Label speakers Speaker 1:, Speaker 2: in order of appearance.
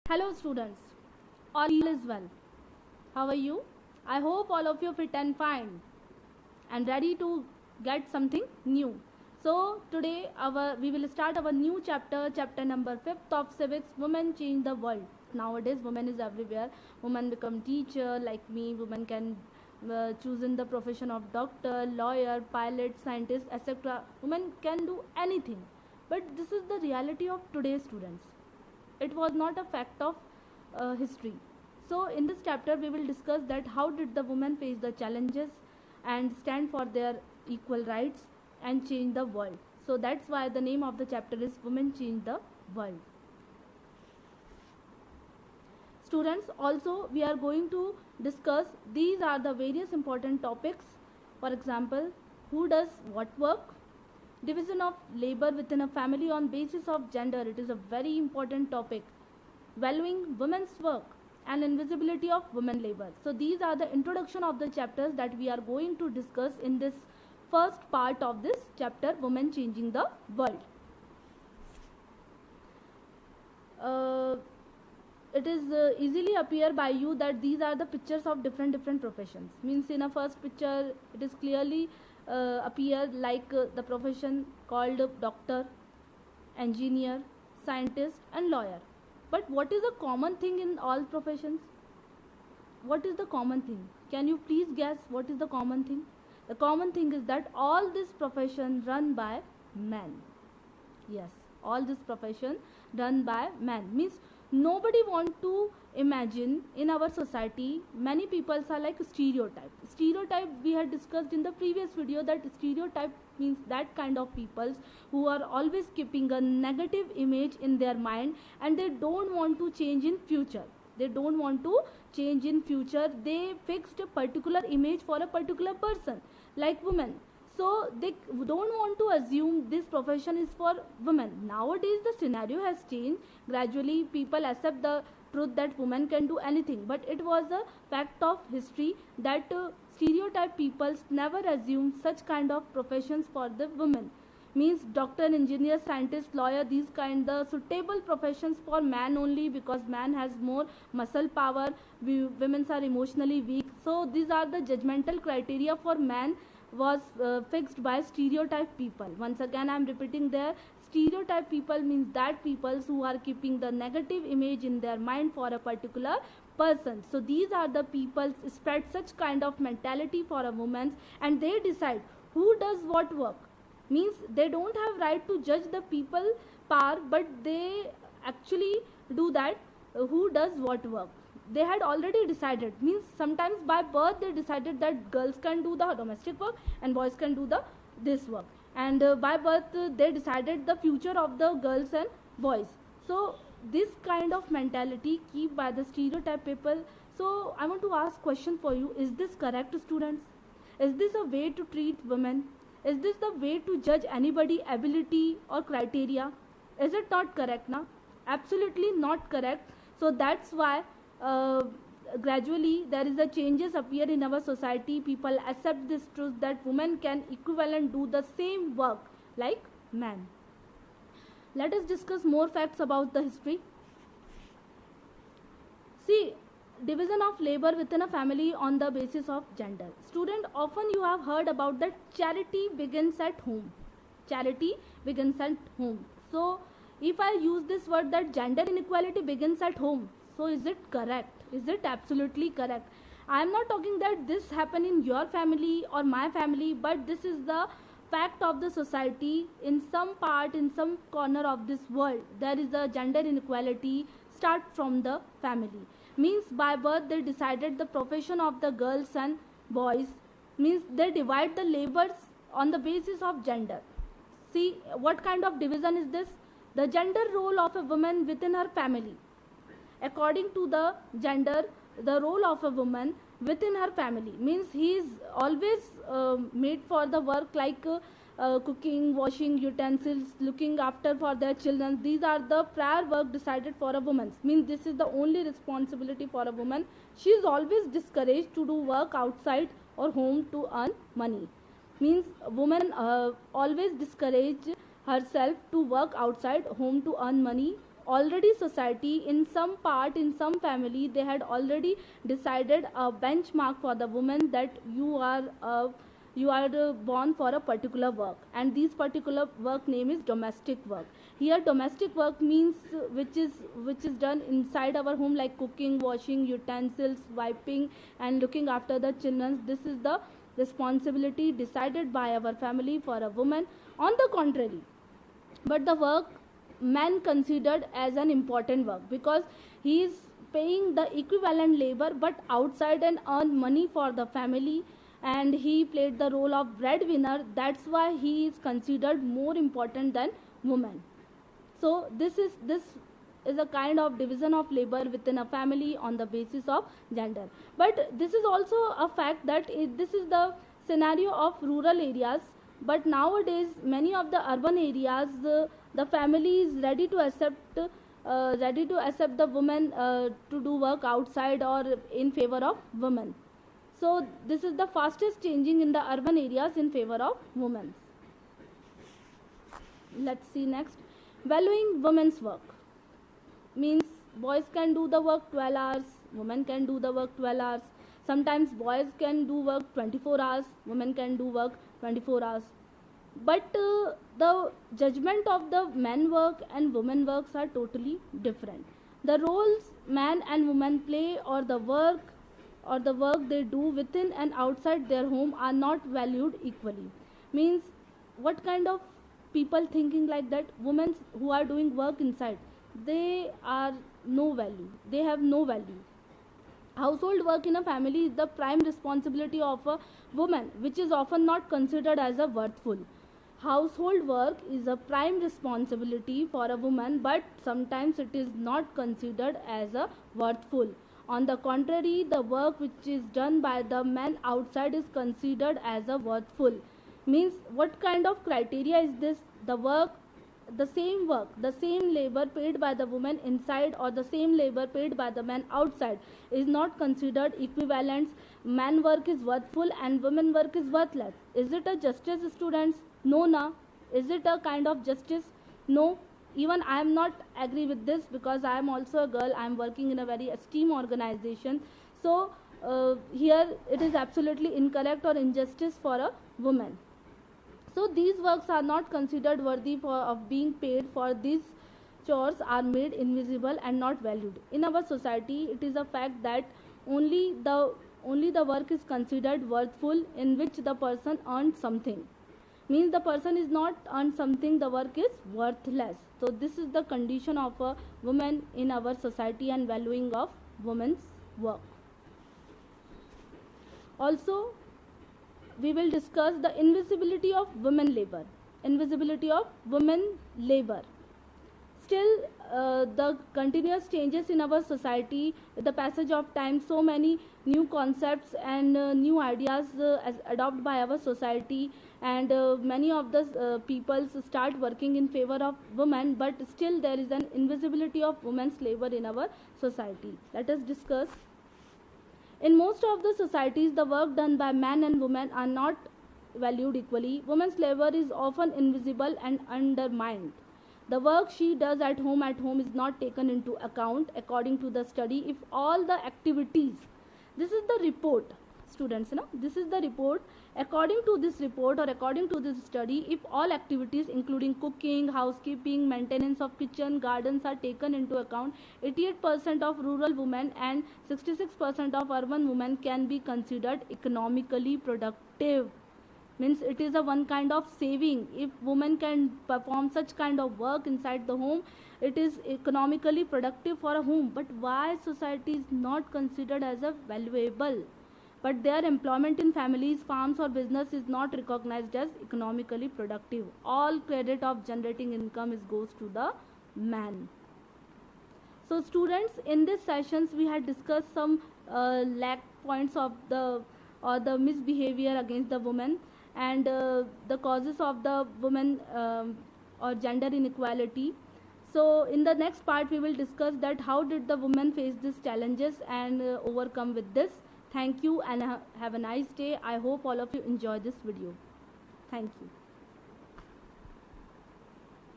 Speaker 1: Hello students, all is well. How are you? I hope all of you fit and fine and ready to get something new. So today we will start our new chapter number 5th of civics, women change the world. Nowadays women is everywhere. Women become teacher like me, women can choose in the profession of doctor, lawyer, pilot, scientist, etc. Women can do anything. But this is the reality of today's students. It was not a fact of history. So in this chapter we will discuss that how did the women face the challenges and stand for their equal rights and change the world. So that's why the name of the chapter is Women Change the World. Students, also we are going to discuss these are the various important topics. For example, who does what work, division of labor within a family on basis of gender, it is a very important topic, valuing women's work and invisibility of women labor. So these are the introduction of the chapters that we are going to discuss in this first part of this chapter, Women Changing the World. It is easily appear by you that these are the pictures of different professions. Means in a first picture it is clearly appear like the profession called doctor, engineer, scientist and lawyer. But what is the common thing in all professions? What is the common thing? Can you please guess what is the common thing? The common thing is that all this profession run by men. Yes, all this profession run by men. Means nobody want to imagine in our society many people are like stereotype we had discussed in the previous video that stereotype means that kind of peoples who are always keeping a negative image in their mind and they don't want to change in future. They fixed a particular image for a particular person like women. So they don't want to assume this profession is for women. Nowadays the scenario has changed. Gradually people accept the truth that women can do anything, but it was a fact of history that stereotype peoples never assume such kind of professions for the women. Means doctor, engineer, scientist, lawyer, these kind the suitable professions for man only, because man has more muscle power, women are emotionally weak. So these are the judgmental criteria for man was fixed by stereotype people. Once again I am repeating there, stereotype people means that people who are keeping the negative image in their mind for a particular person. So these are the people spread such kind of mentality for a woman and they decide who does what work. Means they don't have right to judge the people power, but they actually do that who does what work. They had already decided. Means sometimes by birth they decided that girls can do the domestic work and boys can do the this work, and by birth they decided the future of the girls and boys. So this kind of mentality keep by the stereotype people. So I want to ask question for you, is this correct, students? Is this a way to treat women? Is this the way to judge anybody ability or criteria? Is it not correct now? Absolutely not correct. So that's why gradually there is a changes appear in our society. People accept this truth that women can equivalent do the same work like men. Let us discuss more facts about the history. See, division of labor within a family on the basis of gender. Student, often you have heard about that charity begins at home. Charity begins at home. So if I use this word that gender inequality begins at home, so is it correct? Is it absolutely correct? I am not talking that this happened in your family or my family, but this is the fact of the society. In some part, in some corner of this world, there is a gender inequality start from the family. Means by birth they decided the profession of the girls and boys. Means they divide the labors on the basis of gender. See what kind of division is this? The gender role of a woman within her family. According to the gender, the role of a woman within her family means he is always made for the work like cooking, washing utensils, looking after for their children. These are the prior work decided for a woman. Means this is the only responsibility for a woman. She is always discouraged to do work outside or home to earn money. Means woman always discourage herself to work outside home to earn money already society in some part, in some family, they had already decided a benchmark for the woman, that you are born for a particular work, and this particular work name is domestic work. Here domestic work means which is done inside our home, like cooking, washing utensils, wiping, and looking after the children. This is the responsibility decided by our family for a woman. On the contrary, but the work man considered as an important work, because he is paying the equivalent labor but outside and earn money for the family, and he played the role of breadwinner. That's why he is considered more important than woman. So this is a kind of division of labor within a family on the basis of gender. But this is also a fact that this is the scenario of rural areas. But nowadays many of the urban areas, the family is ready to accept the women to do work outside or in favor of women. So this is the fastest changing in the urban areas in favor of women. Let's see next. Valuing women's work means boys can do the work 12 hours, women can do the work 12 hours. Sometimes boys can do work 24 hours, women can do work 24 hours. But the judgment of the men work and women works are totally different. The roles man and woman play, or the work they do within and outside their home, are not valued equally. Means, what kind of people thinking like that? Women who are doing work inside, they are no value, they have no value. Household work in a family is the prime responsibility of a woman, which is often not considered as a worthful. Household work is a prime responsibility for a woman, but sometimes it is not considered as a worthful. On the contrary, the work which is done by the men outside is considered as a worthful. Means, what kind of criteria is this? The same labor paid by the woman inside or the same labor paid by the man outside is not considered equivalent. Man work is worthful and women work is worthless. Is it a justice, students? No, na. Is it a kind of justice? No. Even I am not agree with this, because I am also a girl. I am working in a very esteemed organization. So here it is absolutely incorrect or injustice for a woman. So these works are not considered worthy of being paid for. These chores are made invisible and not valued. In our society, it is a fact that only the work is considered worthful in which the person earns something. Means, the person is not earned something, the work is worthless. So this is the condition of a woman in our society and valuing of women's work. Also, we will discuss the invisibility of women labor. Invisibility of women labor. Still, the continuous changes in our society, with the passage of time, so many new concepts and new ideas as adopted by our society, and many of the people start working in favor of women, but still there is an invisibility of women's labor in our society. Let us discuss. In most of the societies, the work done by men and women are not valued equally. Women's labor is often invisible and undermined. The work she does at home is not taken into account. According to the study, if all the activities, this is the report, students, this is the report. According to this report, or according to this study, if all activities including cooking, housekeeping, maintenance of kitchen, gardens are taken into account, 88% of rural women and 66% of urban women can be considered economically productive. Means, it is a one kind of saving. If women can perform such kind of work inside the home, it is economically productive for a home. But why society is not considered as a valuable? But their employment in families, farms or business is not recognized as economically productive. All credit of generating income goes to the man. So students, in this sessions we had discussed some lack points of the misbehavior against the women, and the causes of the women or gender inequality. So in the next part we will discuss that how did the women face these challenges and overcome with this. Thank you and have a nice day. I hope all of you enjoy this video. Thank you.